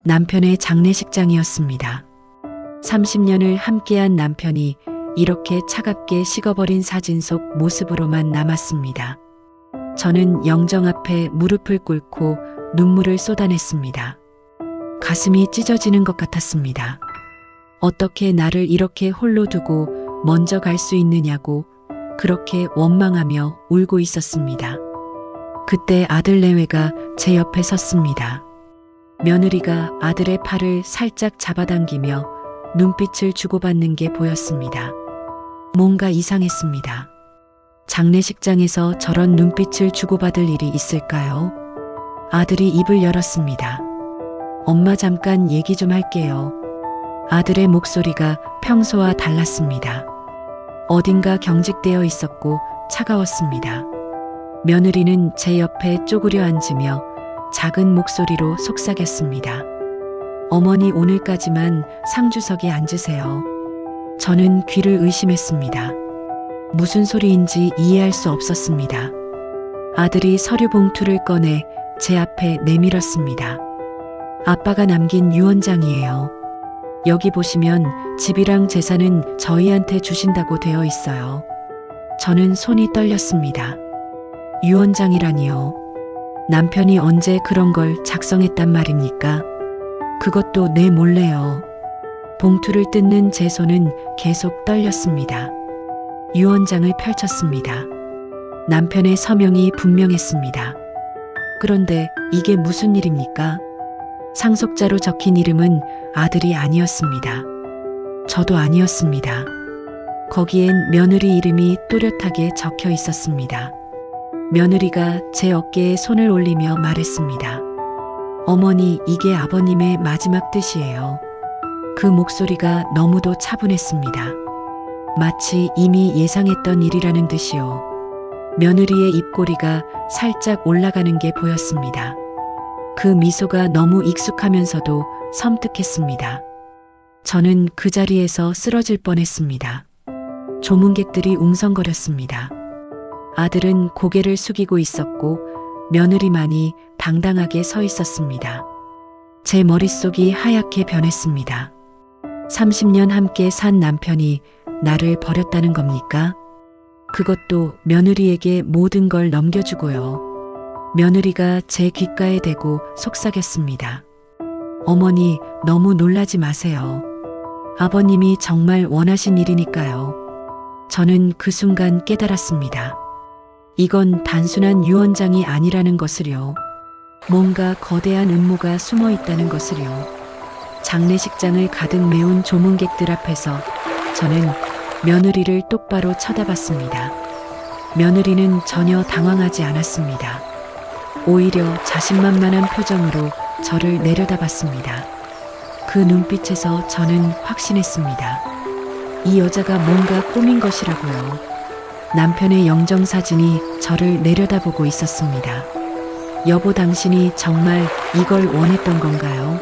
남편의 장례식장이었습니다. 30년을 함께한 남편이 이렇게 차갑게 식어버린 사진 속 모습으로만 남았습니다. 저는 영정 앞에 무릎을 꿇고 눈물을 쏟아냈습니다. 가슴이 찢어지는 것 같았습니다. 어떻게 나를 이렇게 홀로 두고 먼저 갈 수 있느냐고 그렇게 원망하며 울고 있었습니다. 그때 아들 내외가 제 옆에 섰습니다. 며느리가 아들의 팔을 살짝 잡아당기며 눈빛을 주고받는 게 보였습니다. 뭔가 이상했습니다. 장례식장에서 저런 눈빛을 주고받을 일이 있을까요? 아들이 입을 열었습니다. 엄마 잠깐 얘기 좀 할게요. 아들의 목소리가 평소와 달랐습니다. 어딘가 경직되어 있었고 차가웠습니다. 며느리는 제 옆에 쪼그려 앉으며 작은 목소리로 속삭였습니다. 어머니 오늘까지만 상주석에 앉으세요. 저는 귀를 의심했습니다. 무슨 소리인지 이해할 수 없었습니다. 아들이 서류 봉투를 꺼내 제 앞에 내밀었습니다. 아빠가 남긴 유언장이에요. 여기 보시면 집이랑 재산은 저희한테 주신다고 되어 있어요. 저는 손이 떨렸습니다. 유언장이라니요. 남편이 언제 그런 걸 작성했단 말입니까? 그것도 내 몰래요. 봉투를 뜯는 제 손은 계속 떨렸습니다. 유언장을 펼쳤습니다. 남편의 서명이 분명했습니다. 그런데 이게 무슨 일입니까? 상속자로 적힌 이름은 아들이 아니었습니다. 저도 아니었습니다. 거기엔 며느리 이름이 또렷하게 적혀 있었습니다. 며느리가 제 어깨에 손을 올리며 말했습니다. 어머니, 이게 아버님의 마지막 뜻이에요. 그 목소리가 너무도 차분했습니다. 마치 이미 예상했던 일이라는 듯이요. 며느리의 입꼬리가 살짝 올라가는 게 보였습니다. 그 미소가 너무 익숙하면서도 섬뜩했습니다. 저는 그 자리에서 쓰러질 뻔했습니다. 조문객들이 웅성거렸습니다. 아들은 고개를 숙이고 있었고 며느리만이 당당하게 서 있었습니다. 제 머릿속이 하얗게 변했습니다. 30년 함께 산 남편이 나를 버렸다는 겁니까? 그것도 며느리에게 모든 걸 넘겨주고요. 며느리가 제 귓가에 대고 속삭였습니다. 어머니, 너무 놀라지 마세요. 아버님이 정말 원하신 일이니까요. 저는 그 순간 깨달았습니다. 이건 단순한 유언장이 아니라는 것을요. 뭔가 거대한 음모가 숨어 있다는 것을요. 장례식장을 가득 메운 조문객들 앞에서 저는 며느리를 똑바로 쳐다봤습니다. 며느리는 전혀 당황하지 않았습니다. 오히려 자신만만한 표정으로 저를 내려다봤습니다. 그 눈빛에서 저는 확신했습니다. 이 여자가 뭔가 꾸민 것이라고요. 남편의 영정사진이 저를 내려다보고 있었습니다. 여보, 당신이 정말 이걸 원했던 건가요?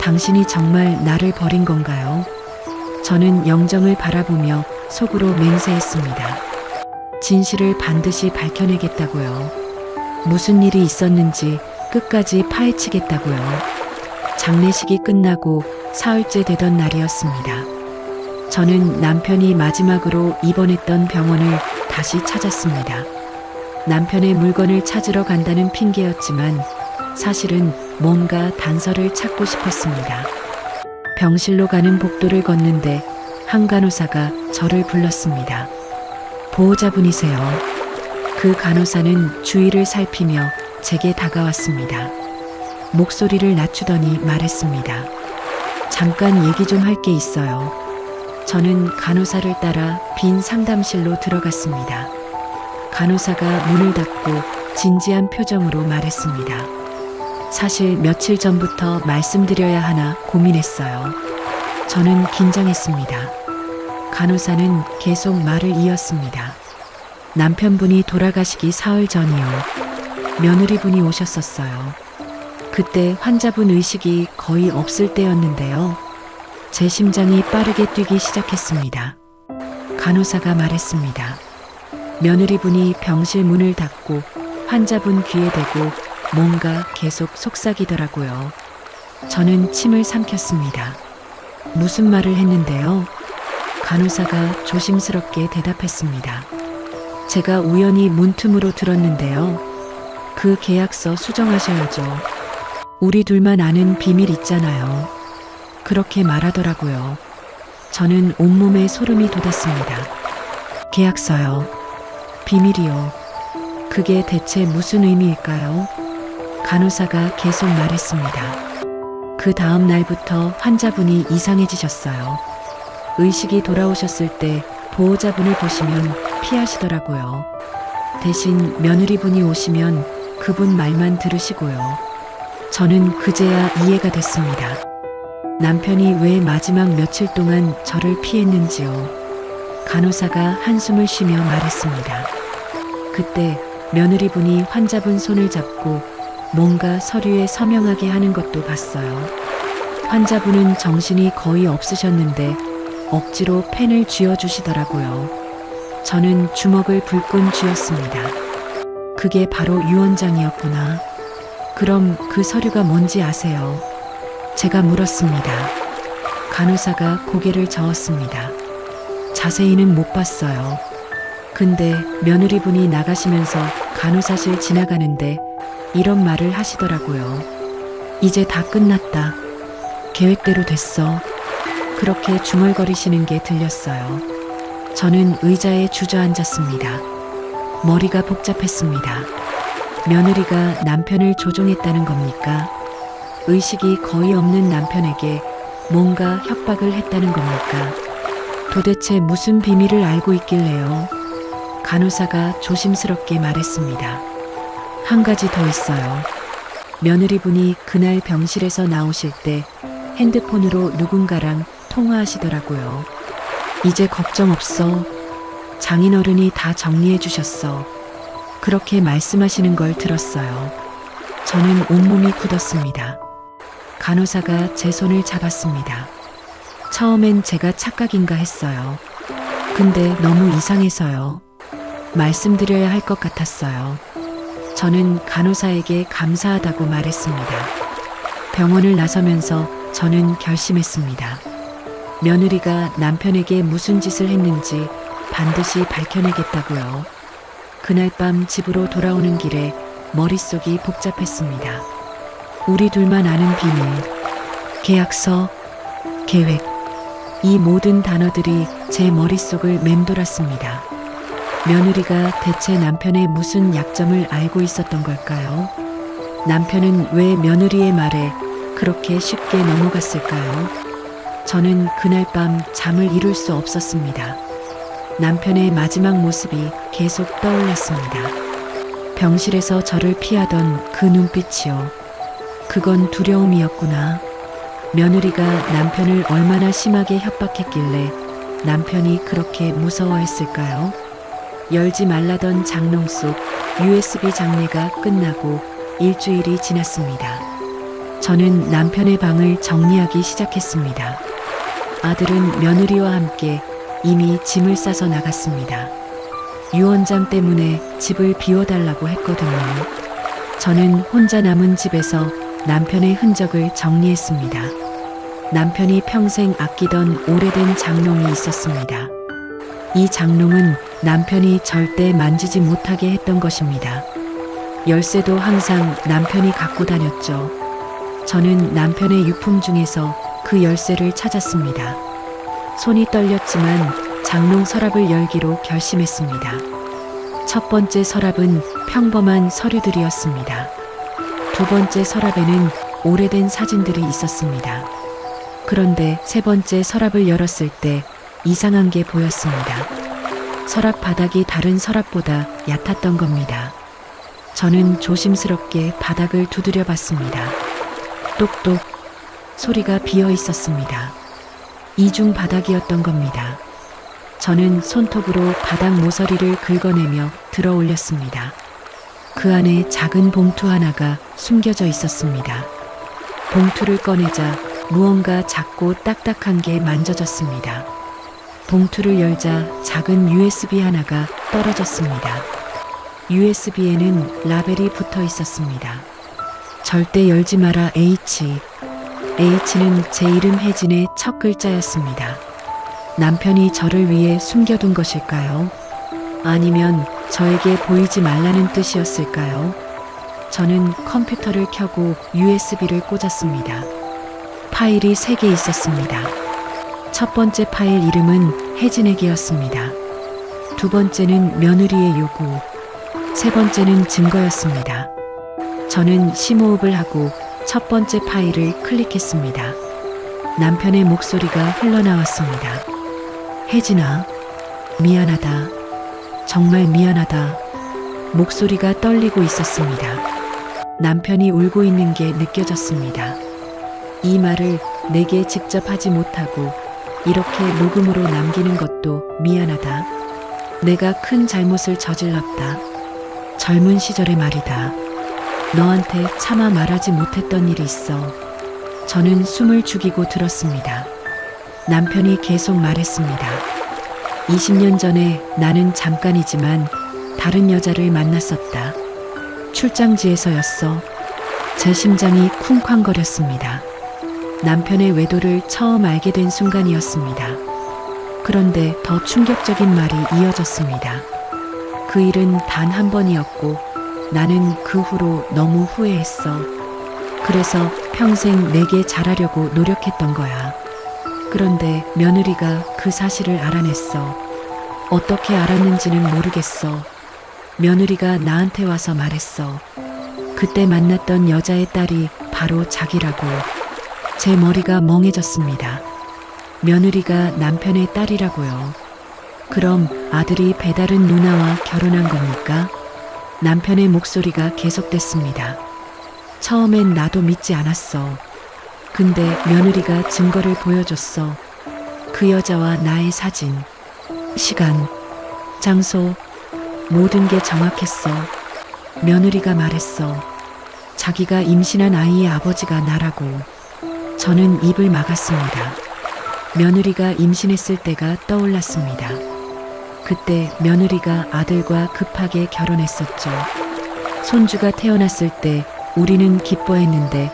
당신이 정말 나를 버린 건가요? 저는 영정을 바라보며 속으로 맹세했습니다. 진실을 반드시 밝혀내겠다고요. 무슨 일이 있었는지 끝까지 파헤치겠다고요. 장례식이 끝나고 사흘째 되던 날이었습니다. 저는 남편이 마지막으로 입원했던 병원을 다시 찾았습니다. 남편의 물건을 찾으러 간다는 핑계였지만 사실은 뭔가 단서를 찾고 싶었습니다. 병실로 가는 복도를 걷는데 한 간호사가 저를 불렀습니다. 보호자분이세요. 그 간호사는 주위를 살피며 제게 다가왔습니다. 목소리를 낮추더니 말했습니다. 잠깐 얘기 좀 할 게 있어요. 저는 간호사를 따라 빈 상담실로 들어갔습니다. 간호사가 문을 닫고 진지한 표정으로 말했습니다. 사실 며칠 전부터 말씀드려야 하나 고민했어요. 저는 긴장했습니다. 간호사는 계속 말을 이었습니다. 남편분이 돌아가시기 사흘 전이요. 며느리분이 오셨었어요. 그때 환자분 의식이 거의 없을 때였는데요. 제 심장이 빠르게 뛰기 시작했습니다. 간호사가 말했습니다. 며느리분이 병실 문을 닫고 환자분 귀에 대고 뭔가 계속 속삭이더라고요. 저는 침을 삼켰습니다. 무슨 말을 했는데요? 간호사가 조심스럽게 대답했습니다. 제가 우연히 문틈으로 들었는데요. 그 계약서 수정하셔야죠. 우리 둘만 아는 비밀 있잖아요. 그렇게 말하더라고요. 저는 온몸에 소름이 돋았습니다. 계약서요. 비밀이요. 그게 대체 무슨 의미일까요? 간호사가 계속 말했습니다. 그 다음 날부터 환자분이 이상해지셨어요. 의식이 돌아오셨을 때 보호자분을 보시면 피하시더라고요. 대신 며느리분이 오시면 그분 말만 들으시고요. 저는 그제야 이해가 됐습니다. 남편이 왜 마지막 며칠 동안 저를 피했는지요. 간호사가 한숨을 쉬며 말했습니다. 그때 며느리분이 환자분 손을 잡고 뭔가 서류에 서명하게 하는 것도 봤어요. 환자분은 정신이 거의 없으셨는데 억지로 펜을 쥐어주시더라고요. 저는 주먹을 불끈 쥐었습니다. 그게 바로 유언장이었구나. 그럼 그 서류가 뭔지 아세요? 제가 물었습니다. 간호사가 고개를 저었습니다. 자세히는 못 봤어요. 근데 며느리분이 나가시면서 간호사실 지나가는데 이런 말을 하시더라고요. 이제 다 끝났다. 계획대로 됐어. 그렇게 중얼거리시는 게 들렸어요. 저는 의자에 주저앉았습니다. 머리가 복잡했습니다. 며느리가 남편을 조종했다는 겁니까? 의식이 거의 없는 남편에게 뭔가 협박을 했다는 겁니까? 도대체 무슨 비밀을 알고 있길래요? 간호사가 조심스럽게 말했습니다. 한 가지 더 있어요. 며느리분이 그날 병실에서 나오실 때 핸드폰으로 누군가랑 통화하시더라고요. 이제 걱정 없어. 장인어른이 다 정리해 주셨어. 그렇게 말씀하시는 걸 들었어요. 저는 온몸이 굳었습니다. 간호사가 제 손을 잡았습니다. 처음엔 제가 착각인가 했어요. 근데 너무 이상해서요. 말씀드려야 할 것 같았어요. 저는 간호사에게 감사하다고 말했습니다. 병원을 나서면서 저는 결심했습니다. 며느리가 남편에게 무슨 짓을 했는지 반드시 밝혀내겠다고요. 그날 밤 집으로 돌아오는 길에 머릿속이 복잡했습니다. 우리 둘만 아는 비밀, 계약서, 계획, 이 모든 단어들이 제 머릿속을 맴돌았습니다. 며느리가 대체 남편의 무슨 약점을 알고 있었던 걸까요? 남편은 왜 며느리의 말에 그렇게 쉽게 넘어갔을까요? 저는 그날 밤 잠을 이룰 수 없었습니다. 남편의 마지막 모습이 계속 떠올랐습니다. 병실에서 저를 피하던 그 눈빛이요. 그건 두려움이었구나. 며느리가 남편을 얼마나 심하게 협박했길래 남편이 그렇게 무서워했을까요? 열지 말라던 장롱 속 USB 장례가 끝나고 일주일이 지났습니다. 저는 남편의 방을 정리하기 시작했습니다. 아들은 며느리와 함께 이미 짐을 싸서 나갔습니다. 유언장 때문에 집을 비워달라고 했거든요. 저는 혼자 남은 집에서 남편의 흔적을 정리했습니다. 남편이 평생 아끼던 오래된 장롱이 있었습니다. 이 장롱은 남편이 절대 만지지 못하게 했던 것입니다. 열쇠도 항상 남편이 갖고 다녔죠. 저는 남편의 유품 중에서 그 열쇠를 찾았습니다. 손이 떨렸지만 장롱 서랍을 열기로 결심했습니다. 첫 번째 서랍은 평범한 서류들이었습니다. 두 번째 서랍에는 오래된 사진들이 있었습니다. 그런데 세 번째 서랍을 열었을 때 이상한 게 보였습니다. 서랍 바닥이 다른 서랍보다 얕았던 겁니다. 저는 조심스럽게 바닥을 두드려 봤습니다. 똑똑 소리가 비어 있었습니다. 이중 바닥이었던 겁니다. 저는 손톱으로 바닥 모서리를 긁어내며 들어 올렸습니다. 그 안에 작은 봉투 하나가 숨겨져 있었습니다. 봉투를 꺼내자 무언가 작고 딱딱한 게 만져졌습니다. 봉투를 열자 작은 USB 하나가 떨어졌습니다. USB에는 라벨이 붙어 있었습니다. 절대 열지 마라 H. H는 제 이름 혜진의 첫 글자였습니다. 남편이 저를 위해 숨겨둔 것일까요? 아니면 저에게 보이지 말라는 뜻이었을까요? 저는 컴퓨터를 켜고 USB를 꽂았습니다. 파일이 3개 있었습니다. 첫 번째 파일 이름은 혜진에게였습니다. 두 번째는 며느리의 요구, 세 번째는 증거였습니다. 저는 심호흡을 하고 첫 번째 파일을 클릭했습니다. 남편의 목소리가 흘러나왔습니다. 혜진아, 미안하다. 정말 미안하다. 목소리가 떨리고 있었습니다. 남편이 울고 있는 게 느껴졌습니다. 이 말을 내게 직접 하지 못하고 이렇게 녹음으로 남기는 것도 미안하다. 내가 큰 잘못을 저질렀다. 젊은 시절의 말이다. 너한테 차마 말하지 못했던 일이 있어. 저는 숨을 죽이고 들었습니다. 남편이 계속 말했습니다. 20년 전에 나는 잠깐이지만 다른 여자를 만났었다. 출장지에서였어. 제 심장이 쿵쾅거렸습니다. 남편의 외도를 처음 알게 된 순간이었습니다. 그런데 더 충격적인 말이 이어졌습니다. 그 일은 단 한 번이었고 나는 그 후로 너무 후회했어. 그래서 평생 내게 잘하려고 노력했던 거야. 그런데 며느리가 그 사실을 알아냈어. 어떻게 알았는지는 모르겠어. 며느리가 나한테 와서 말했어. 그때 만났던 여자의 딸이 바로 자기라고. 제 머리가 멍해졌습니다. 며느리가 남편의 딸이라고요. 그럼 아들이 배다른 누나와 결혼한 겁니까? 남편의 목소리가 계속됐습니다. 처음엔 나도 믿지 않았어. 근데 며느리가 증거를 보여줬어. 그 여자와 나의 사진, 시간, 장소, 모든 게 정확했어. 며느리가 말했어. 자기가 임신한 아이의 아버지가 나라고. 저는 입을 막았습니다. 며느리가 임신했을 때가 떠올랐습니다. 그때 며느리가 아들과 급하게 결혼했었죠. 손주가 태어났을 때 우리는 기뻐했는데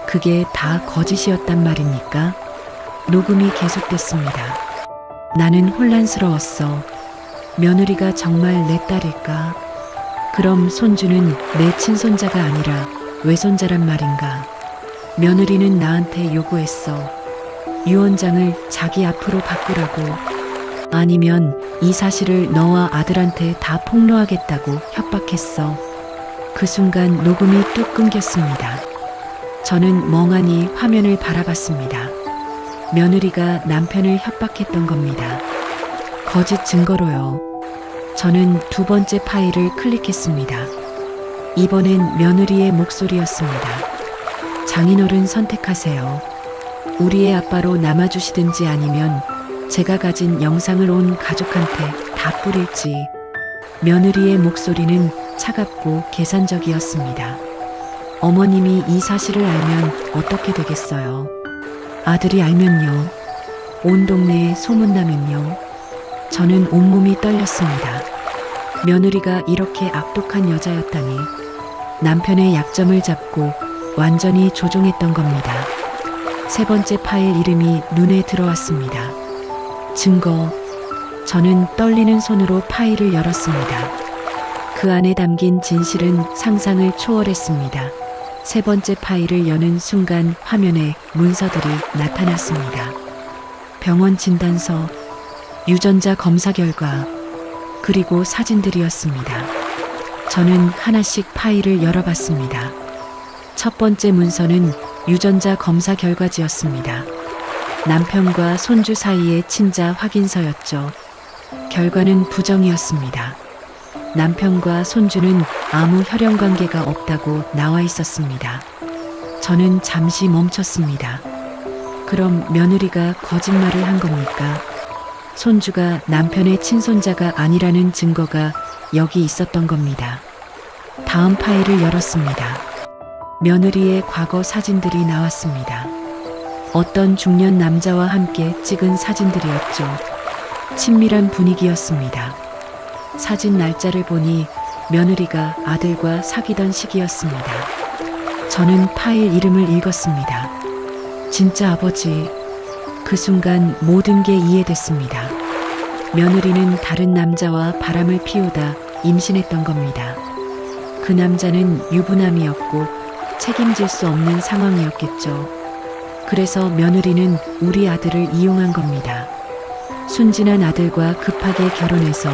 그게 다 거짓이었단 말입니까? 녹음이 계속됐습니다. 나는 혼란스러웠어. 며느리가 정말 내 딸일까? 그럼 손주는 내 친손자가 아니라 외손자란 말인가? 며느리는 나한테 요구했어. 유언장을 자기 앞으로 바꾸라고. 아니면 이 사실을 너와 아들한테 다 폭로하겠다고 협박했어. 그 순간 녹음이 뚝 끊겼습니다. 저는 멍하니 화면을 바라봤습니다. 며느리가 남편을 협박했던 겁니다. 거짓 증거로요. 저는 두 번째 파일을 클릭했습니다. 이번엔 며느리의 목소리였습니다. 장인어른 선택하세요. 우리의 아빠로 남아주시든지 아니면 제가 가진 영상을 온 가족한테 다 뿌릴지. 며느리의 목소리는 차갑고 계산적이었습니다. 어머님이 이 사실을 알면 어떻게 되겠어요? 아들이 알면요? 온 동네에 소문나면요? 저는 온몸이 떨렸습니다. 며느리가 이렇게 악독한 여자였다니. 남편의 약점을 잡고 완전히 조종했던 겁니다. 세 번째 파일 이름이 눈에 들어왔습니다. 증거. 저는 떨리는 손으로 파일을 열었습니다. 그 안에 담긴 진실은 상상을 초월했습니다. 세 번째 파일을 여는 순간 화면에 문서들이 나타났습니다. 병원 진단서, 유전자 검사 결과, 그리고 사진들이었습니다. 저는 하나씩 파일을 열어봤습니다. 첫 번째 문서는 유전자 검사 결과지였습니다. 남편과 손주 사이의 친자 확인서였죠. 결과는 부정이었습니다. 남편과 손주는 아무 혈연 관계가 없다고 나와 있었습니다. 저는 잠시 멈췄습니다. 그럼 며느리가 거짓말을 한 겁니까? 손주가 남편의 친손자가 아니라는 증거가 여기 있었던 겁니다. 다음 파일을 열었습니다. 며느리의 과거 사진들이 나왔습니다. 어떤 중년 남자와 함께 찍은 사진들이었죠. 친밀한 분위기였습니다. 사진 날짜를 보니 며느리가 아들과 사귀던 시기였습니다. 저는 파일 이름을 읽었습니다. 진짜 아버지. 그 순간 모든 게 이해됐습니다. 며느리는 다른 남자와 바람을 피우다 임신했던 겁니다. 그 남자는 유부남이었고 책임질 수 없는 상황이었겠죠. 그래서 며느리는 우리 아들을 이용한 겁니다. 순진한 아들과 급하게 결혼해서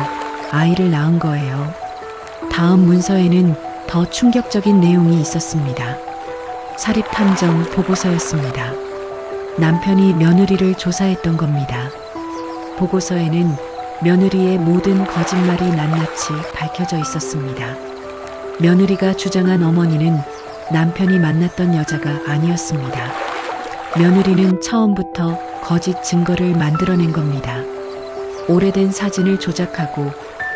아이를 낳은 거예요. 다음 문서에는 더 충격적인 내용이 있었습니다. 사립탐정 보고서였습니다. 남편이 며느리를 조사했던 겁니다. 보고서에는 며느리의 모든 거짓말이 낱낱이 밝혀져 있었습니다. 며느리가 주장한 어머니는 남편이 만났던 여자가 아니었습니다. 며느리는 처음부터 거짓 증거를 만들어낸 겁니다. 오래된 사진을 조작하고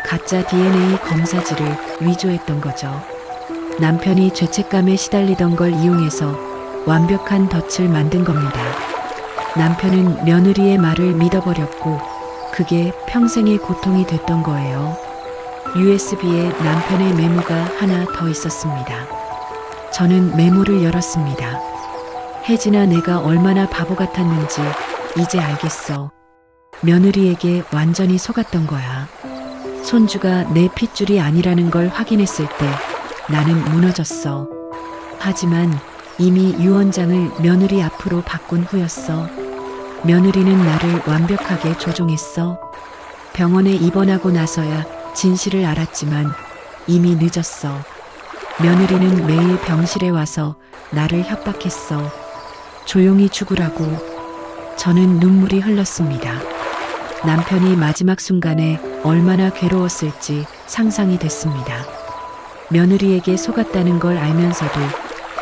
가짜 DNA 검사지를 위조했던 거죠. 남편이 죄책감에 시달리던 걸 이용해서 완벽한 덫을 만든 겁니다. 남편은 며느리의 말을 믿어버렸고 그게 평생의 고통이 됐던 거예요. USB에 남편의 메모가 하나 더 있었습니다. 저는 메모를 열었습니다. 혜진아, 내가 얼마나 바보 같았는지 이제 알겠어. 며느리에게 완전히 속았던 거야. 손주가 내 핏줄이 아니라는 걸 확인했을 때 나는 무너졌어. 하지만 이미 유언장을 며느리 앞으로 바꾼 후였어. 며느리는 나를 완벽하게 조종했어. 병원에 입원하고 나서야 진실을 알았지만 이미 늦었어. 며느리는 매일 병실에 와서 나를 협박했어. 조용히 죽으라고. 저는 눈물이 흘렀습니다. 남편이 마지막 순간에 얼마나 괴로웠을지 상상이 됐습니다. 며느리에게 속았다는 걸 알면서도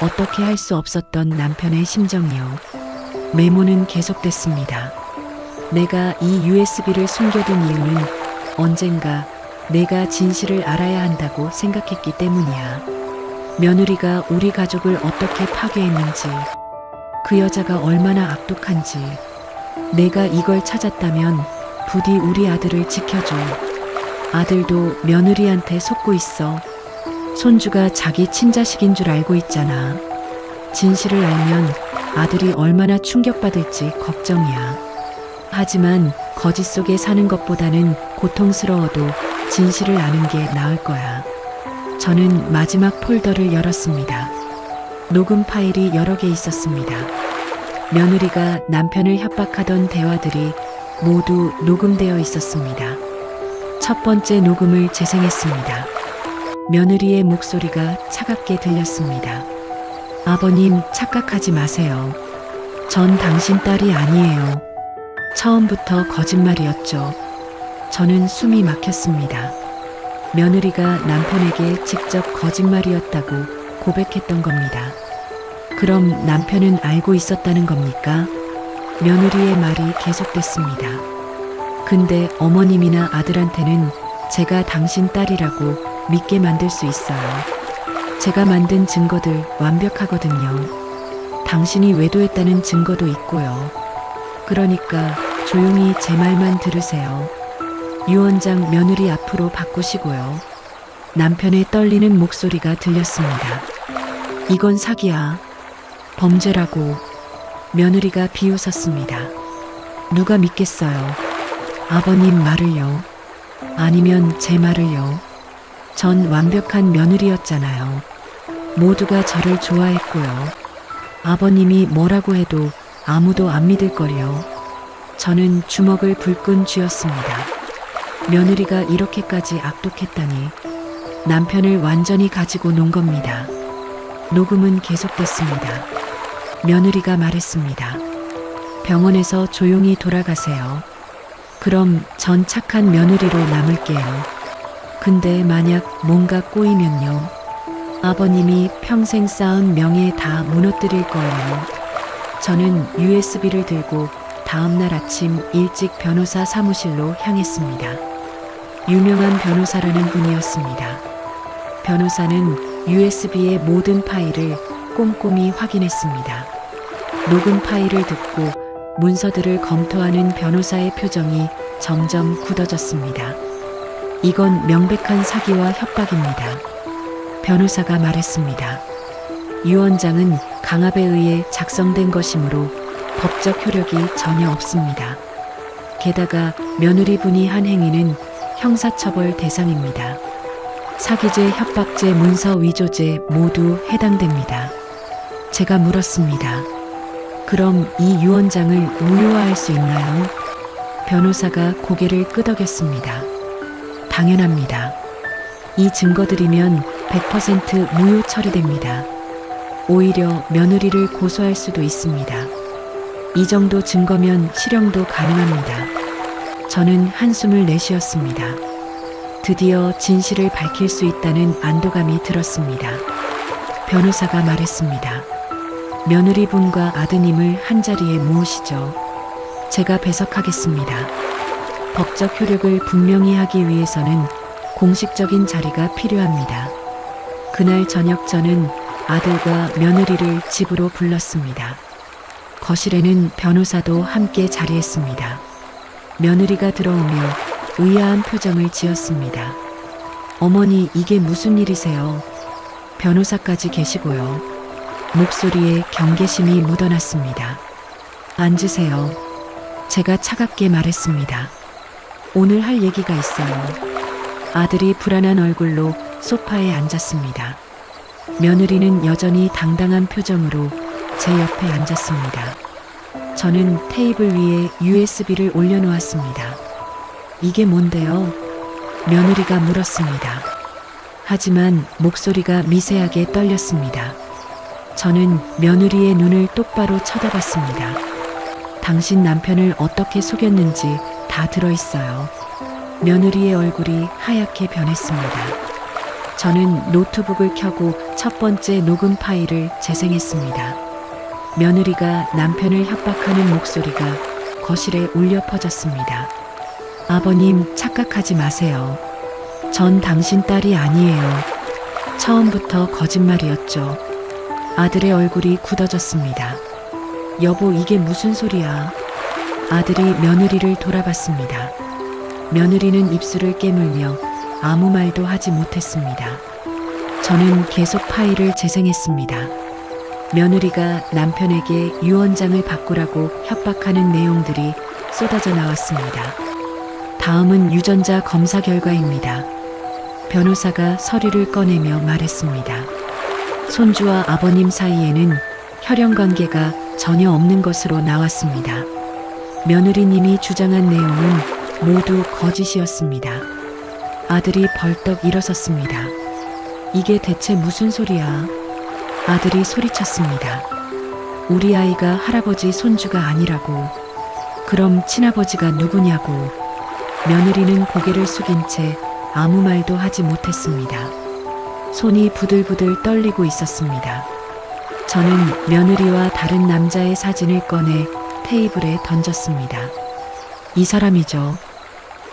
어떻게 할 수 없었던 남편의 심정이요. 메모는 계속됐습니다. 내가 이 USB를 숨겨둔 이유는 언젠가 내가 진실을 알아야 한다고 생각했기 때문이야. 며느리가 우리 가족을 어떻게 파괴했는지, 그 여자가 얼마나 악독한지, 내가 이걸 찾았다면 부디 우리 아들을 지켜줘. 아들도 며느리한테 속고 있어. 손주가 자기 친자식인 줄 알고 있잖아. 진실을 알면 아들이 얼마나 충격받을지 걱정이야. 하지만 거짓 속에 사는 것보다는 고통스러워도 진실을 아는 게 나을 거야. 저는 마지막 폴더를 열었습니다. 녹음 파일이 여러 개 있었습니다. 며느리가 남편을 협박하던 대화들이 모두 녹음되어 있었습니다. 첫 번째 녹음을 재생했습니다. 며느리의 목소리가 차갑게 들렸습니다. 아버님, 착각하지 마세요. 전 당신 딸이 아니에요. 처음부터 거짓말이었죠. 저는 숨이 막혔습니다. 며느리가 남편에게 직접 거짓말이었다고 고백했던 겁니다. 그럼 남편은 알고 있었다는 겁니까? 며느리의 말이 계속됐습니다. 근데 어머님이나 아들한테는 제가 당신 딸이라고 믿게 만들 수 있어요. 제가 만든 증거들 완벽하거든요. 당신이 외도했다는 증거도 있고요. 그러니까 조용히 제 말만 들으세요. 유언장 며느리 앞으로 바꾸시고요. 남편의 떨리는 목소리가 들렸습니다. 이건 사기야. 범죄라고. 며느리가 비웃었습니다. 누가 믿겠어요? 아버님 말을요? 아니면 제 말을요? 전 완벽한 며느리였잖아요. 모두가 저를 좋아했고요. 아버님이 뭐라고 해도 아무도 안 믿을걸요. 저는 주먹을 불끈 쥐었습니다. 며느리가 이렇게까지 악독했다니. 남편을 완전히 가지고 논 겁니다. 녹음은 계속됐습니다. 며느리가 말했습니다. 병원에서 조용히 돌아가세요. 그럼 전 착한 며느리로 남을게요. 근데 만약 뭔가 꼬이면요. 아버님이 평생 쌓은 명예 다 무너뜨릴 거예요. 저는 USB를 들고 다음날 아침 일찍 변호사 사무실로 향했습니다. 유명한 변호사라는 분이었습니다. 변호사는 USB의 모든 파일을 꼼꼼히 확인했습니다. 녹음 파일을 듣고 문서들을 검토하는 변호사의 표정이 점점 굳어졌습니다. 이건 명백한 사기와 협박입니다. 변호사가 말했습니다. 유언장은 강압에 의해 작성된 것이므로 법적 효력이 전혀 없습니다. 게다가 며느리분이 한 행위는 형사처벌 대상입니다. 사기죄, 협박죄, 문서 위조죄 모두 해당됩니다. 제가 물었습니다. 그럼 이 유언장을 무효화할 수 있나요? 변호사가 고개를 끄덕였습니다. 당연합니다. 이 증거들이면 100% 무효 처리됩니다. 오히려 며느리를 고소할 수도 있습니다. 이 정도 증거면 실형도 가능합니다. 저는 한숨을 내쉬었습니다. 드디어 진실을 밝힐 수 있다는 안도감이 들었습니다. 변호사가 말했습니다. 며느리분과 아드님을 한자리에 모으시죠. 제가 배석하겠습니다. 법적 효력을 분명히 하기 위해서는 공식적인 자리가 필요합니다. 그날 저녁 저는 아들과 며느리를 집으로 불렀습니다. 거실에는 변호사도 함께 자리했습니다. 며느리가 들어오며 의아한 표정을 지었습니다. 어머니, 이게 무슨 일이세요? 변호사까지 계시고요. 목소리에 경계심이 묻어났습니다. 앉으세요. 제가 차갑게 말했습니다. 오늘 할 얘기가 있어요. 아들이 불안한 얼굴로 소파에 앉았습니다. 며느리는 여전히 당당한 표정으로 제 옆에 앉았습니다. 저는 테이블 위에 USB를 올려놓았습니다. 이게 뭔데요? 며느리가 물었습니다. 하지만 목소리가 미세하게 떨렸습니다. 저는 며느리의 눈을 똑바로 쳐다봤습니다. 당신 남편을 어떻게 속였는지 다 들어있어요. 며느리의 얼굴이 하얗게 변했습니다. 저는 노트북을 켜고 첫 번째 녹음 파일을 재생했습니다. 며느리가 남편을 협박하는 목소리가 거실에 울려 퍼졌습니다. 아버님, 착각하지 마세요. 전 당신 딸이 아니에요. 처음부터 거짓말이었죠. 아들의 얼굴이 굳어졌습니다. 여보, 이게 무슨 소리야? 아들이 며느리를 돌아봤습니다. 며느리는 입술을 깨물며 아무 말도 하지 못했습니다. 저는 계속 파일을 재생했습니다. 며느리가 남편에게 유언장을 바꾸라고 협박하는 내용들이 쏟아져 나왔습니다. 다음은 유전자 검사 결과입니다. 변호사가 서류를 꺼내며 말했습니다. 손주와 아버님 사이에는 혈연 관계가 전혀 없는 것으로 나왔습니다. 며느리님이 주장한 내용은 모두 거짓이었습니다. 아들이 벌떡 일어섰습니다. 이게 대체 무슨 소리야? 아들이 소리쳤습니다. 우리 아이가 할아버지 손주가 아니라고. 그럼 친아버지가 누구냐고. 며느리는 고개를 숙인 채 아무 말도 하지 못했습니다. 손이 부들부들 떨리고 있었습니다. 저는 며느리와 다른 남자의 사진을 꺼내 테이블에 던졌습니다. 이 사람이죠.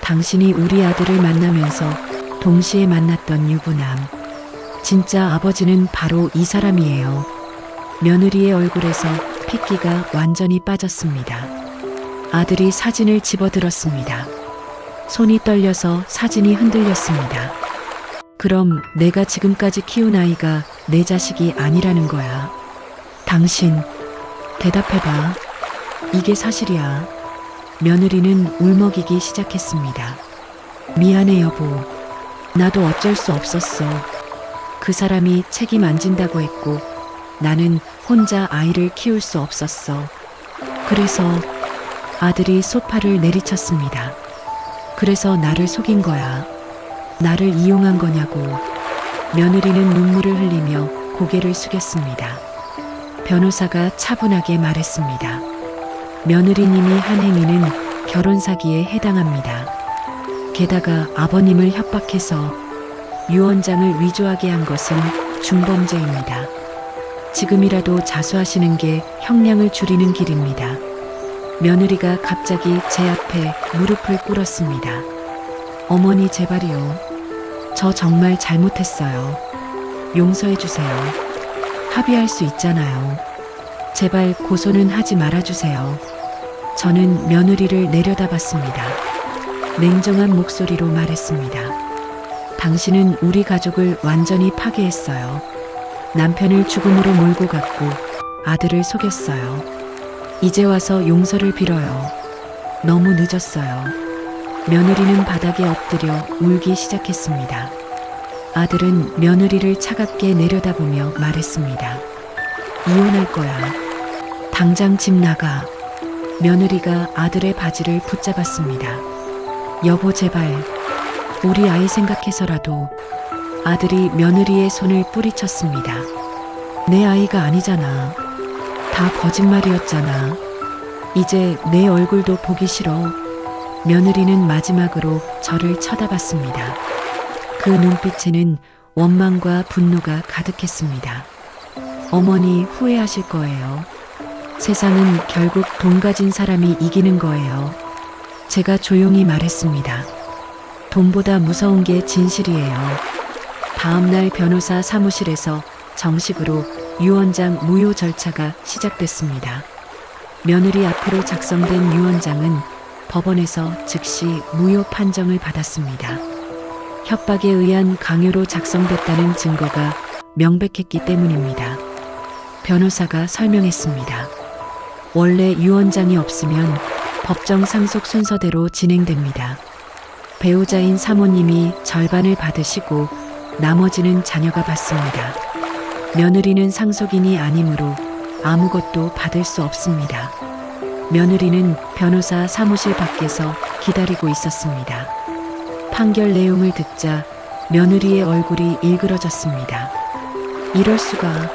당신이 우리 아들을 만나면서 동시에 만났던 유부남. 진짜 아버지는 바로 이 사람이에요. 며느리의 얼굴에서 핏기가 완전히 빠졌습니다. 아들이 사진을 집어들었습니다. 손이 떨려서 사진이 흔들렸습니다. 그럼 내가 지금까지 키운 아이가 내 자식이 아니라는 거야. 당신, 대답해봐. 이게 사실이야. 며느리는 울먹이기 시작했습니다. 미안해 여보. 나도 어쩔 수 없었어. 그 사람이 책임 안 진다고 했고 나는 혼자 아이를 키울 수 없었어. 그래서 아들이 소파를 내리쳤습니다. 그래서 나를 속인 거야. 나를 이용한 거냐고. 며느리는 눈물을 흘리며 고개를 숙였습니다. 변호사가 차분하게 말했습니다. 며느리님이 한 행위는 결혼 사기에 해당합니다. 게다가 아버님을 협박해서 유언장을 위조하게 한 것은 중범죄입니다. 지금이라도 자수하시는 게 형량을 줄이는 길입니다. 며느리가 갑자기 제 앞에 무릎을 꿇었습니다. 어머니 제발이요. 저 정말 잘못했어요. 용서해 주세요. 합의할 수 있잖아요. 제발 고소는 하지 말아주세요. 저는 며느리를 내려다봤습니다. 냉정한 목소리로 말했습니다. 당신은 우리 가족을 완전히 파괴했어요. 남편을 죽음으로 몰고 갔고 아들을 속였어요. 이제 와서 용서를 빌어요. 너무 늦었어요. 며느리는 바닥에 엎드려 울기 시작했습니다. 아들은 며느리를 차갑게 내려다보며 말했습니다. 이혼할 거야. 당장 집 나가. 며느리가 아들의 바지를 붙잡았습니다. 여보 제발 우리 아이 생각해서라도. 아들이 며느리의 손을 뿌리쳤습니다. 내 아이가 아니잖아. 다 거짓말이었잖아. 이제 내 얼굴도 보기 싫어. 며느리는 마지막으로 저를 쳐다봤습니다. 그 눈빛에는 원망과 분노가 가득했습니다. 어머니 후회하실 거예요. 세상은 결국 돈 가진 사람이 이기는 거예요. 제가 조용히 말했습니다. 돈보다 무서운 게 진실이에요. 다음날 변호사 사무실에서 정식으로 유언장 무효 절차가 시작됐습니다. 며느리 앞으로 작성된 유언장은 법원에서 즉시 무효 판정을 받았습니다. 협박에 의한 강요로 작성됐다는 증거가 명백했기 때문입니다. 변호사가 설명했습니다. 원래 유언장이 없으면 법정 상속 순서대로 진행됩니다. 배우자인 사모님이 절반을 받으시고 나머지는 자녀가 받습니다. 며느리는 상속인이 아니므로 아무것도 받을 수 없습니다. 며느리는 변호사 사무실 밖에서 기다리고 있었습니다. 판결 내용을 듣자 며느리의 얼굴이 일그러졌습니다. 이럴 수가.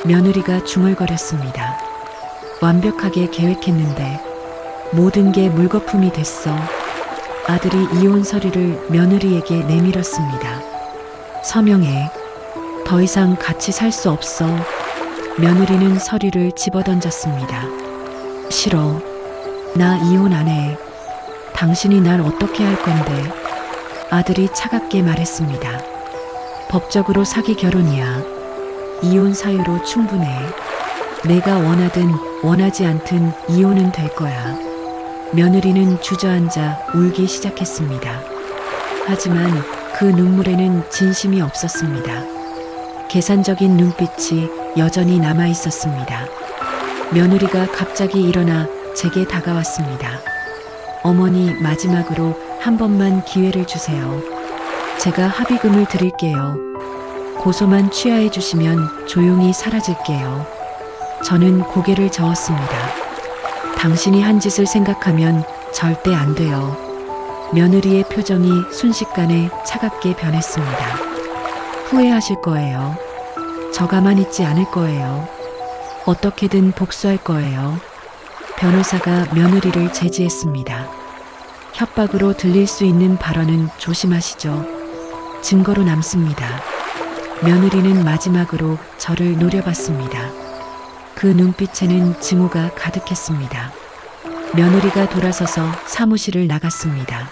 며느리가 중얼거렸습니다. 완벽하게 계획했는데 모든 게 물거품이 됐어. 아들이 이혼 서류를 며느리에게 내밀었습니다. 서명해. 더 이상 같이 살 수 없어. 며느리는 서류를 집어던졌습니다. 싫어. 나 이혼 안 해. 당신이 날 어떻게 할 건데? 아들이 차갑게 말했습니다. 법적으로 사기 결혼이야. 이혼 사유로 충분해. 내가 원하든 원하지 않든 이혼은 될 거야. 며느리는 주저앉아 울기 시작했습니다. 하지만 그 눈물에는 진심이 없었습니다. 계산적인 눈빛이 여전히 남아 있었습니다. 며느리가 갑자기 일어나 제게 다가왔습니다. 어머니 마지막으로 한 번만 기회를 주세요. 제가 합의금을 드릴게요. 고소만 취하해 주시면 조용히 사라질게요. 저는 고개를 저었습니다. 당신이 한 짓을 생각하면 절대 안 돼요. 며느리의 표정이 순식간에 차갑게 변했습니다. 후회하실 거예요. 저 가만 있지 않을 거예요. 어떻게든 복수할 거예요. 변호사가 며느리를 제지했습니다. 협박으로 들릴 수 있는 발언은 조심하시죠. 증거로 남습니다. 며느리는 마지막으로 저를 노려봤습니다. 그 눈빛에는 증오가 가득했습니다. 며느리가 돌아서서 사무실을 나갔습니다.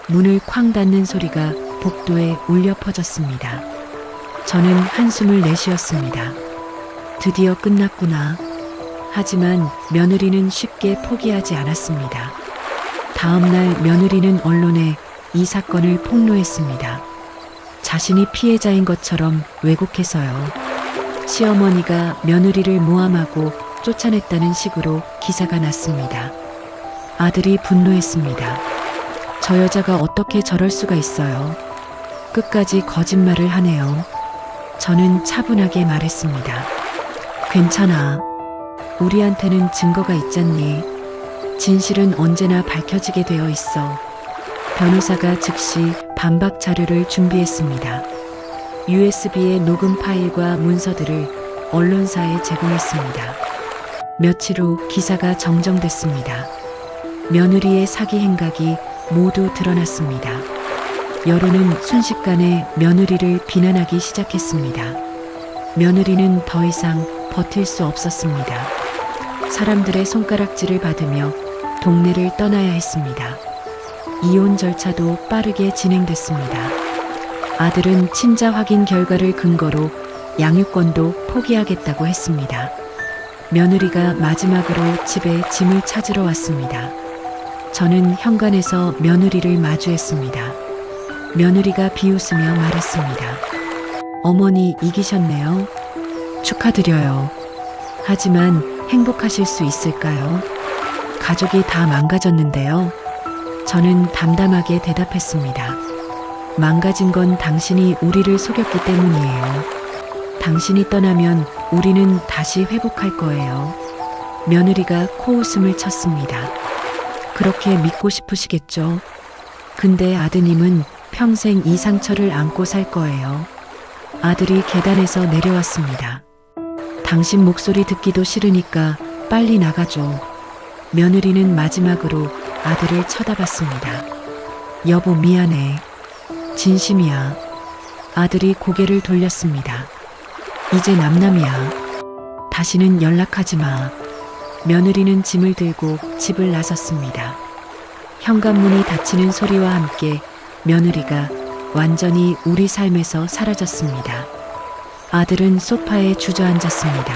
문을 쾅 닫는 소리가 복도에 울려 퍼졌습니다. 저는 한숨을 내쉬었습니다. 드디어 끝났구나. 하지만 며느리는 쉽게 포기하지 않았습니다. 다음날 며느리는 언론에 이 사건을 폭로했습니다. 자신이 피해자인 것처럼 왜곡해서요. 시어머니가 며느리를 모함하고 쫓아냈다는 식으로 기사가 났습니다. 아들이 분노했습니다. 저 여자가 어떻게 저럴 수가 있어요. 끝까지 거짓말을 하네요. 저는 차분하게 말했습니다. 괜찮아. 우리한테는 증거가 있잖니. 진실은 언제나 밝혀지게 되어 있어. 변호사가 즉시 반박 자료를 준비했습니다. USB의 녹음 파일과 문서들을 언론사에 제공했습니다. 며칠 후 기사가 정정됐습니다. 며느리의 사기 행각이 모두 드러났습니다. 여론은 순식간에 며느리를 비난하기 시작했습니다. 며느리는 더 이상 버틸 수 없었습니다. 사람들의 손가락질을 받으며 동네를 떠나야 했습니다. 이혼 절차도 빠르게 진행됐습니다. 아들은 친자 확인 결과를 근거로 양육권도 포기하겠다고 했습니다. 며느리가 마지막으로 집에 짐을 찾으러 왔습니다. 저는 현관에서 며느리를 마주했습니다. 며느리가 비웃으며 말했습니다. 어머니 이기셨네요. 축하드려요. 하지만 행복하실 수 있을까요? 가족이 다 망가졌는데요. 저는 담담하게 대답했습니다. 망가진 건 당신이 우리를 속였기 때문이에요. 당신이 떠나면 우리는 다시 회복할 거예요. 며느리가 코웃음을 쳤습니다. 그렇게 믿고 싶으시겠죠? 근데 아드님은 평생 이 상처를 안고 살 거예요. 아들이 계단에서 내려왔습니다. 당신 목소리 듣기도 싫으니까 빨리 나가줘. 며느리는 마지막으로 아들을 쳐다봤습니다. 여보, 미안해. 진심이야. 아들이 고개를 돌렸습니다. 이제 남남이야. 다시는 연락하지 마. 며느리는 짐을 들고 집을 나섰습니다. 현관문이 닫히는 소리와 함께 며느리가 완전히 우리 삶에서 사라졌습니다. 아들은 소파에 주저앉았습니다.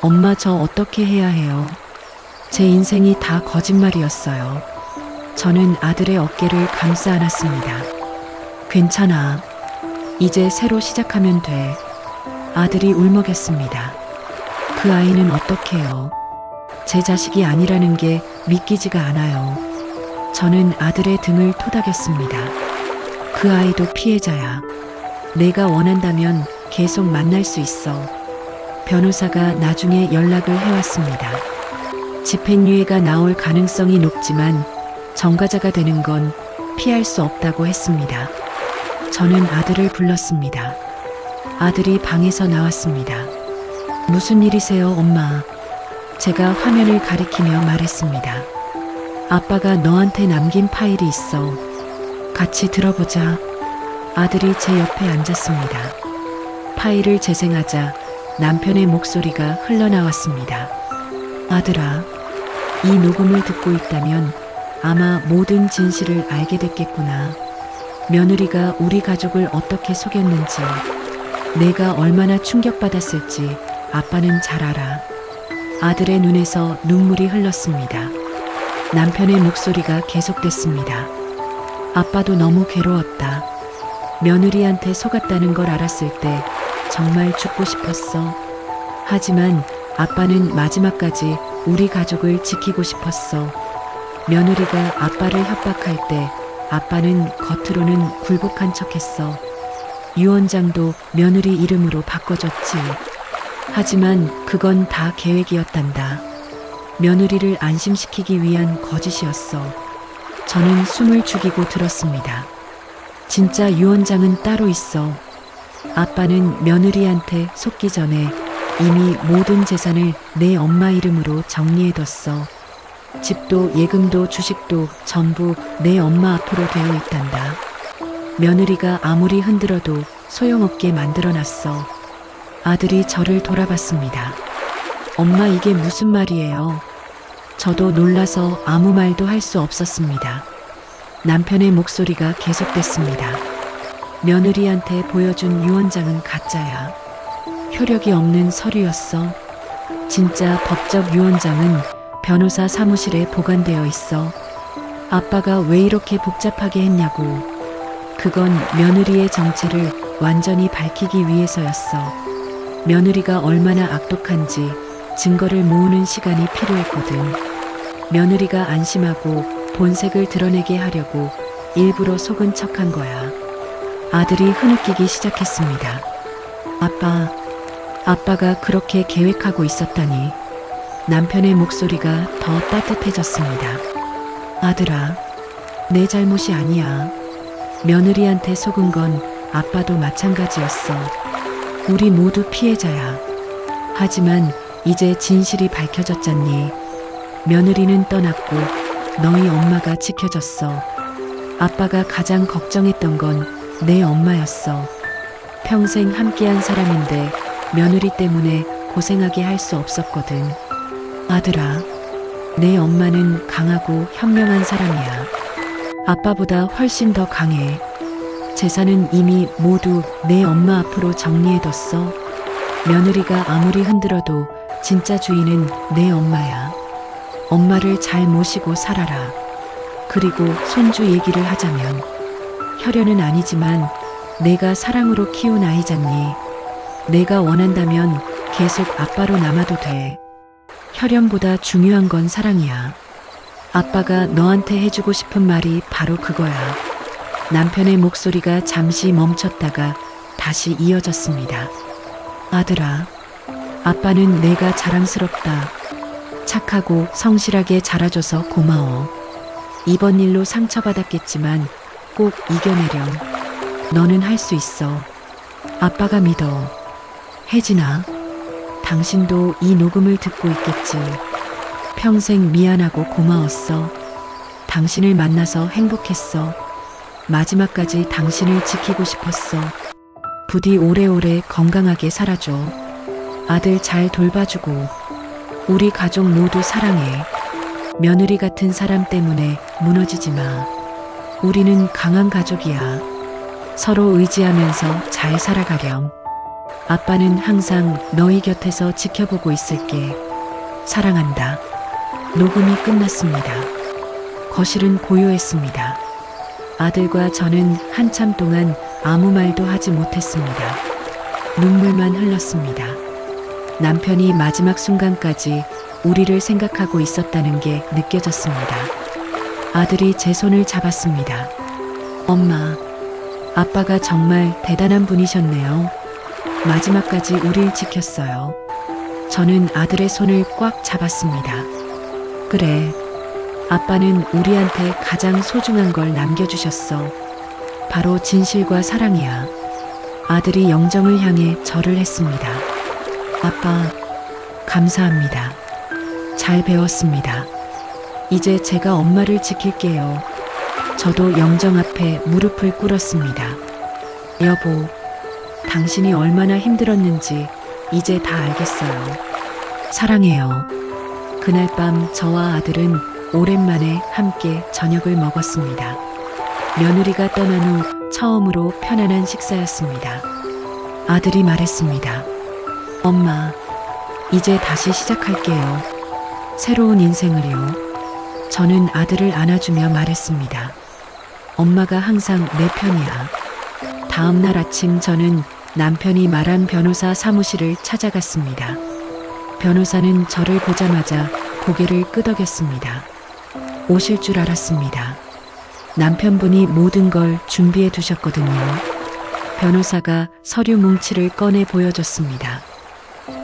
엄마, 저 어떻게 해야 해요? 제 인생이 다 거짓말이었어요. 저는 아들의 어깨를 감싸 안았습니다. 괜찮아. 이제 새로 시작하면 돼. 아들이 울먹였습니다. 그 아이는 어떡해요? 제 자식이 아니라는 게 믿기지가 않아요. 저는 아들의 등을 토닥였습니다. 그 아이도 피해자야. 내가 원한다면 계속 만날 수 있어. 변호사가 나중에 연락을 해왔습니다. 집행유예가 나올 가능성이 높지만 전과자가 되는 건 피할 수 없다고 했습니다. 저는 아들을 불렀습니다. 아들이 방에서 나왔습니다. 무슨 일이세요, 엄마? 제가 화면을 가리키며 말했습니다. 아빠가 너한테 남긴 파일이 있어. 같이 들어보자. 아들이 제 옆에 앉았습니다. 파일을 재생하자 남편의 목소리가 흘러나왔습니다. 아들아, 이 녹음을 듣고 있다면 아마 모든 진실을 알게 됐겠구나. 며느리가 우리 가족을 어떻게 속였는지, 내가 얼마나 충격받았을지 아빠는 잘 알아. 아들의 눈에서 눈물이 흘렀습니다. 남편의 목소리가 계속됐습니다. 아빠도 너무 괴로웠다. 며느리한테 속았다는 걸 알았을 때 정말 죽고 싶었어. 하지만 아빠는 마지막까지 우리 가족을 지키고 싶었어. 며느리가 아빠를 협박할 때 아빠는 겉으로는 굴복한 척했어. 유언장도 며느리 이름으로 바꿔줬지. 하지만 그건 다 계획이었단다. 며느리를 안심시키기 위한 거짓이었어. 저는 숨을 죽이고 들었습니다. 진짜 유언장은 따로 있어. 아빠는 며느리한테 속기 전에 이미 모든 재산을 내 엄마 이름으로 정리해뒀어. 집도 예금도 주식도 전부 내 엄마 앞으로 되어 있단다. 며느리가 아무리 흔들어도 소용없게 만들어놨어. 아들이 저를 돌아봤습니다. 엄마, 이게 무슨 말이에요? 저도 놀라서 아무 말도 할 수 없었습니다. 남편의 목소리가 계속됐습니다. 며느리한테 보여준 유언장은 가짜야. 효력이 없는 서류였어. 진짜 법적 유언장은 변호사 사무실에 보관되어 있어. 아빠가 왜 이렇게 복잡하게 했냐고. 그건 며느리의 정체를 완전히 밝히기 위해서였어. 며느리가 얼마나 악독한지 증거를 모으는 시간이 필요했거든. 며느리가 안심하고 본색을 드러내게 하려고 일부러 속은 척한 거야. 아들이 흐느끼기 시작했습니다. 아빠가 그렇게 계획하고 있었다니. 남편의 목소리가 더 따뜻해졌습니다. 아들아, 내 잘못이 아니야. 며느리한테 속은 건 아빠도 마찬가지였어. 우리 모두 피해자야. 하지만 이제 진실이 밝혀졌잖니. 며느리는 떠났고 너희 엄마가 지켜졌어. 아빠가 가장 걱정했던 건 내 엄마였어. 평생 함께한 사람인데 며느리 때문에 고생하게 할 수 없었거든. 아들아, 내 엄마는 강하고 현명한 사람이야. 아빠보다 훨씬 더 강해. 재산은 이미 모두 내 엄마 앞으로 정리해뒀어. 며느리가 아무리 흔들어도 진짜 주인은 내 엄마야. 엄마를 잘 모시고 살아라. 그리고 손주 얘기를 하자면 혈연은 아니지만 내가 사랑으로 키운 아이잖니. 내가 원한다면 계속 아빠로 남아도 돼. 혈연보다 중요한 건 사랑이야. 아빠가 너한테 해주고 싶은 말이 바로 그거야. 남편의 목소리가 잠시 멈췄다가 다시 이어졌습니다. 아들아, 아빠는 내가 자랑스럽다. 착하고 성실하게 자라줘서 고마워. 이번 일로 상처받았겠지만 꼭 이겨내렴. 너는 할 수 있어. 아빠가 믿어. 혜진아, 당신도 이 녹음을 듣고 있겠지. 평생 미안하고 고마웠어. 당신을 만나서 행복했어. 마지막까지 당신을 지키고 싶었어. 부디 오래오래 건강하게 살아줘. 아들 잘 돌봐주고 우리 가족 모두 사랑해. 며느리 같은 사람 때문에 무너지지 마. 우리는 강한 가족이야. 서로 의지하면서 잘 살아가렴. 아빠는 항상 너희 곁에서 지켜보고 있을게. 사랑한다. 녹음이 끝났습니다. 거실은 고요했습니다. 아들과 저는 한참 동안 아무 말도 하지 못했습니다. 눈물만 흘렀습니다. 남편이 마지막 순간까지 우리를 생각하고 있었다는 게 느껴졌습니다. 아들이 제 손을 잡았습니다. 엄마, 아빠가 정말 대단한 분이셨네요. 마지막까지 우릴 지켰어요. 저는 아들의 손을 꽉 잡았습니다. 그래, 아빠는 우리한테 가장 소중한 걸 남겨주셨어. 바로 진실과 사랑이야. 아들이 영정을 향해 절을 했습니다. 아빠, 감사합니다. 잘 배웠습니다. 이제 제가 엄마를 지킬게요. 저도 영정 앞에 무릎을 꿇었습니다. 여보, 당신이 얼마나 힘들었는지 이제 다 알겠어요. 사랑해요. 그날 밤 저와 아들은 오랜만에 함께 저녁을 먹었습니다. 며느리가 떠난 후 처음으로 편안한 식사였습니다. 아들이 말했습니다. 엄마, 이제 다시 시작할게요. 새로운 인생을요. 저는 아들을 안아주며 말했습니다. 엄마가 항상 내 편이야. 다음 날 아침 저는 남편이 말한 변호사 사무실을 찾아갔습니다. 변호사는 저를 보자마자 고개를 끄덕였습니다. 오실 줄 알았습니다. 남편분이 모든 걸 준비해 두셨거든요. 변호사가 서류 뭉치를 꺼내 보여줬습니다.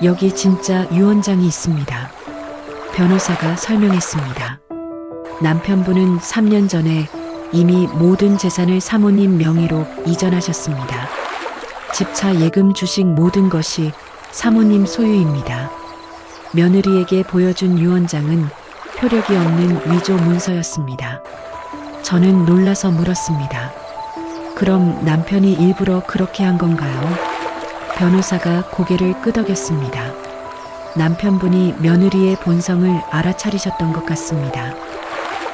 여기 진짜 유언장이 있습니다. 변호사가 설명했습니다. 남편분은 3년 전에 이미 모든 재산을 사모님 명의로 이전하셨습니다. 집차 예금 주식 모든 것이 사모님 소유입니다. 며느리에게 보여준 유언장은 효력이 없는 위조 문서였습니다. 저는 놀라서 물었습니다. 그럼 남편이 일부러 그렇게 한 건가요? 변호사가 고개를 끄덕였습니다. 남편분이 며느리의 본성을 알아차리셨던 것 같습니다.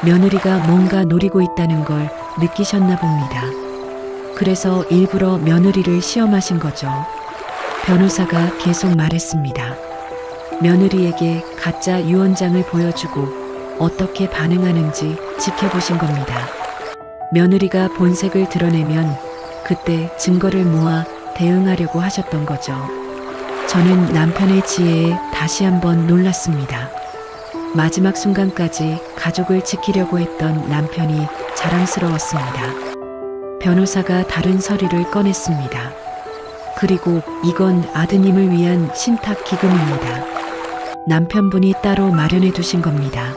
며느리가 뭔가 노리고 있다는 걸 느끼셨나 봅니다. 그래서 일부러 며느리를 시험하신 거죠. 변호사가 계속 말했습니다. 며느리에게 가짜 유언장을 보여주고 어떻게 반응하는지 지켜보신 겁니다. 며느리가 본색을 드러내면 그때 증거를 모아 대응하려고 하셨던 거죠. 저는 남편의 지혜에 다시 한번 놀랐습니다. 마지막 순간까지 가족을 지키려고 했던 남편이 자랑스러웠습니다. 변호사가 다른 서류를 꺼냈습니다. 그리고 이건 아드님을 위한 신탁 기금입니다. 남편분이 따로 마련해 두신 겁니다.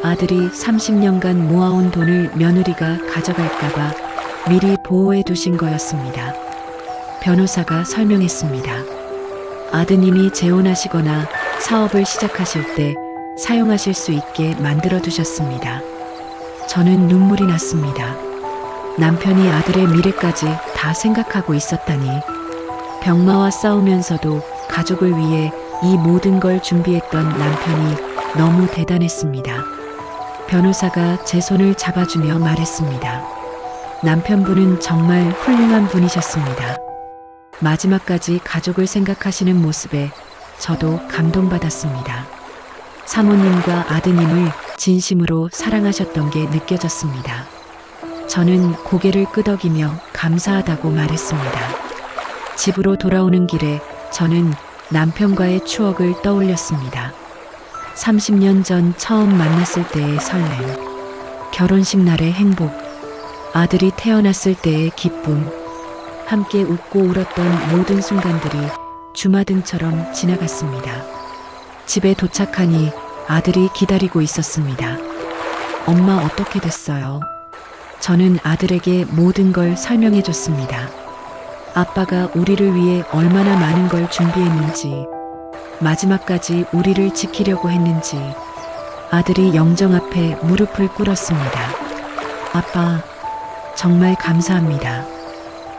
아들이 30년간 모아온 돈을 며느리가 가져갈까봐 미리 보호해 두신 거였습니다. 변호사가 설명했습니다. 아드님이 재혼하시거나 사업을 시작하실 때 사용하실 수 있게 만들어 두셨습니다. 저는 눈물이 났습니다. 남편이 아들의 미래까지 다 생각하고 있었다니. 병마와 싸우면서도 가족을 위해 이 모든 걸 준비했던 남편이 너무 대단했습니다. 변호사가 제 손을 잡아주며 말했습니다. 남편분은 정말 훌륭한 분이셨습니다. 마지막까지 가족을 생각하시는 모습에 저도 감동받았습니다. 사모님과 아드님을 진심으로 사랑하셨던 게 느껴졌습니다. 저는 고개를 끄덕이며 감사하다고 말했습니다. 집으로 돌아오는 길에 저는 남편과의 추억을 떠올렸습니다. 30년 전 처음 만났을 때의 설렘, 결혼식 날의 행복, 아들이 태어났을 때의 기쁨, 함께 웃고 울었던 모든 순간들이 주마등처럼 지나갔습니다. 집에 도착하니 아들이 기다리고 있었습니다. 엄마 어떻게 됐어요? 저는 아들에게 모든 걸 설명해 줬습니다. 아빠가 우리를 위해 얼마나 많은 걸 준비했는지, 마지막까지 우리를 지키려고 했는지. 아들이 영정 앞에 무릎을 꿇었습니다. 아빠, 정말 감사합니다.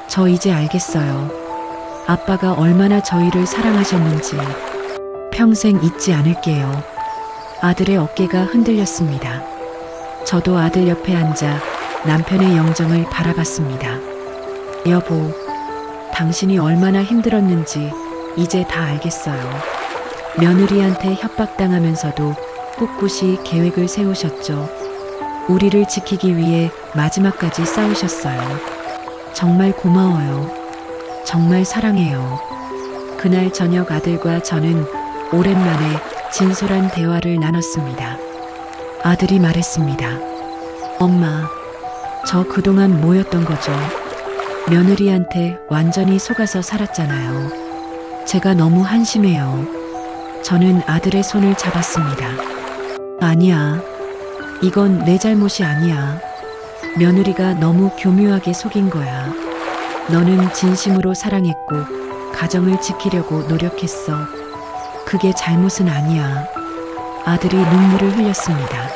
저 이제 알겠어요. 아빠가 얼마나 저희를 사랑하셨는지. 평생 잊지 않을게요. 아들의 어깨가 흔들렸습니다. 저도 아들 옆에 앉아 남편의 영정을 바라봤습니다. 여보, 당신이 얼마나 힘들었는지 이제 다 알겠어요. 며느리한테 협박당하면서도 꿋꿋이 계획을 세우셨죠. 우리를 지키기 위해 마지막까지 싸우셨어요. 정말 고마워요. 정말 사랑해요. 그날 저녁 아들과 저는 오랜만에 진솔한 대화를 나눴습니다. 아들이 말했습니다. 엄마, 저 그동안 뭐였던 거죠? 며느리한테 완전히 속아서 살았잖아요. 제가 너무 한심해요. 저는 아들의 손을 잡았습니다. 아니야. 이건 내 잘못이 아니야. 며느리가 너무 교묘하게 속인 거야. 너는 진심으로 사랑했고 가정을 지키려고 노력했어. 그게 잘못은 아니야. 아들이 눈물을 흘렸습니다.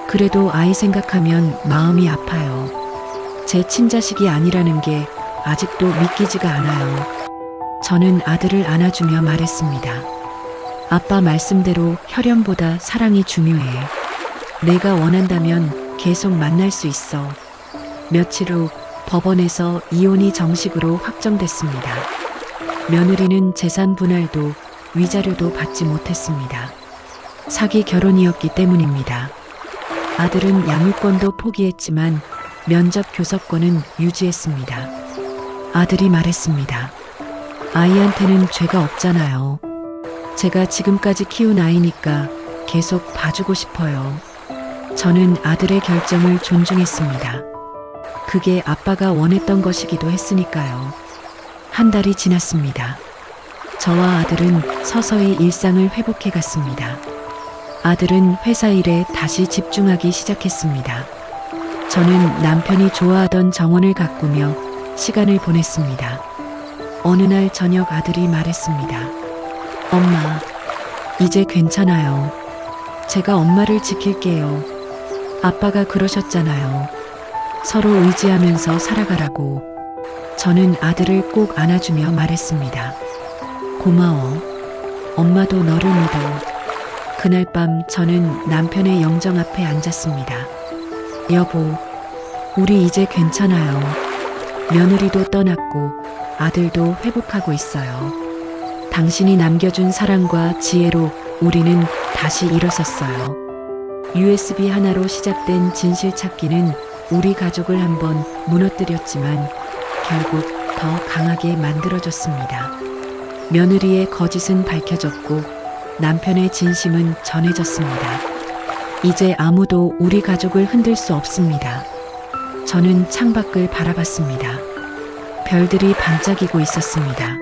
그래도 아이 생각하면 마음이 아파요. 제 친자식이 아니라는 게 아직도 믿기지가 않아요. 저는 아들을 안아주며 말했습니다. 아빠 말씀대로 혈연보다 사랑이 중요해. 내가 원한다면 계속 만날 수 있어. 며칠 후 법원에서 이혼이 정식으로 확정됐습니다. 며느리는 재산 분할도 위자료도 받지 못했습니다. 사기 결혼이었기 때문입니다. 아들은 양육권도 포기했지만 면접 교섭권은 유지했습니다. 아들이 말했습니다. 아이한테는 죄가 없잖아요. 제가 지금까지 키운 아이니까 계속 봐주고 싶어요. 저는 아들의 결정을 존중했습니다. 그게 아빠가 원했던 것이기도 했으니까요. 한 달이 지났습니다. 저와 아들은 서서히 일상을 회복해 갔습니다. 아들은 회사 일에 다시 집중하기 시작했습니다. 저는 남편이 좋아하던 정원을 가꾸며 시간을 보냈습니다. 어느 날 저녁 아들이 말했습니다. 엄마, 이제 괜찮아요. 제가 엄마를 지킬게요. 아빠가 그러셨잖아요. 서로 의지하면서 살아가라고. 저는 아들을 꼭 안아주며 말했습니다. 고마워. 엄마도 너를 믿어. 그날 밤 저는 남편의 영정 앞에 앉았습니다. 여보, 우리 이제 괜찮아요. 며느리도 떠났고 아들도 회복하고 있어요. 당신이 남겨준 사랑과 지혜로 우리는 다시 일어섰어요. USB 하나로 시작된 진실 찾기는 우리 가족을 한번 무너뜨렸지만 결국 더 강하게 만들어줬습니다. 며느리의 거짓은 밝혀졌고 남편의 진심은 전해졌습니다. 이제 아무도 우리 가족을 흔들 수 없습니다. 저는 창밖을 바라봤습니다. 별들이 반짝이고 있었습니다.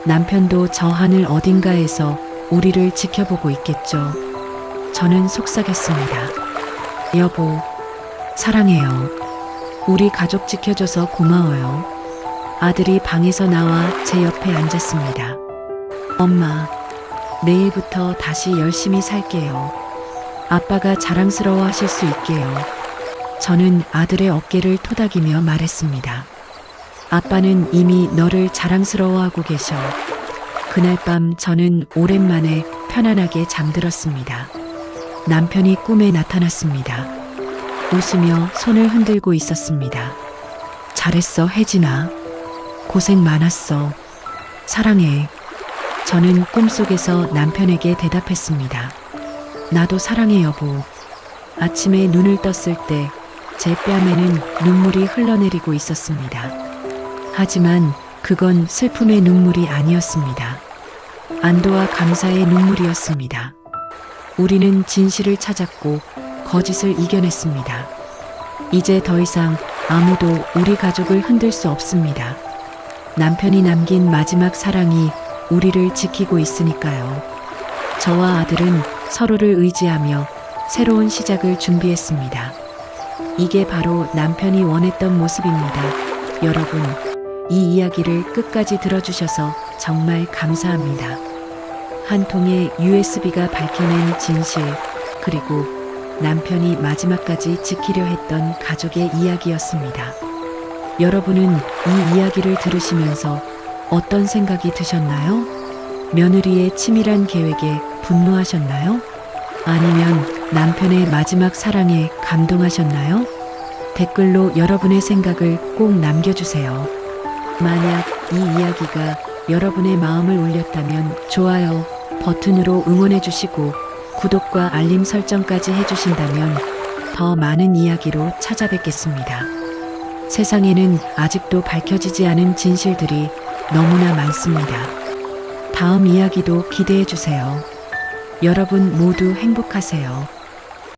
남편도 저 하늘 어딘가에서 우리를 지켜보고 있겠죠. 저는 속삭였습니다. 여보, 사랑해요. 우리 가족 지켜줘서 고마워요. 아들이 방에서 나와 제 옆에 앉았습니다. 엄마, 내일부터 다시 열심히 살게요. 아빠가 자랑스러워 하실 수 있게요. 저는 아들의 어깨를 토닥이며 말했습니다. 아빠는 이미 너를 자랑스러워하고 계셔. 그날 밤 저는 오랜만에 편안하게 잠들었습니다. 남편이 꿈에 나타났습니다. 웃으며 손을 흔들고 있었습니다. 잘했어, 혜진아. 고생 많았어. 사랑해. 저는 꿈속에서 남편에게 대답했습니다. 나도 사랑해, 여보. 아침에 눈을 떴을 때 제 뺨에는 눈물이 흘러내리고 있었습니다. 하지만 그건 슬픔의 눈물이 아니었습니다. 안도와 감사의 눈물이었습니다. 우리는 진실을 찾았고 거짓을 이겨냈습니다. 이제 더 이상 아무도 우리 가족을 흔들 수 없습니다. 남편이 남긴 마지막 사랑이 우리를 지키고 있으니까요. 저와 아들은 서로를 의지하며 새로운 시작을 준비했습니다. 이게 바로 남편이 원했던 모습입니다. 여러분, 이 이야기를 끝까지 들어주셔서 정말 감사합니다. 한 통의 USB가 밝혀낸 진실, 그리고 남편이 마지막까지 지키려 했던 가족의 이야기였습니다. 여러분은 이 이야기를 들으시면서 어떤 생각이 드셨나요? 며느리의 치밀한 계획에 분노하셨나요? 아니면 남편의 마지막 사랑에 감동하셨나요? 댓글로 여러분의 생각을 꼭 남겨주세요. 만약 이 이야기가 여러분의 마음을 울렸다면 좋아요 버튼으로 응원해주시고 구독과 알림 설정까지 해주신다면 더 많은 이야기로 찾아뵙겠습니다. 세상에는 아직도 밝혀지지 않은 진실들이 너무나 많습니다. 다음 이야기도 기대해주세요. 여러분 모두 행복하세요.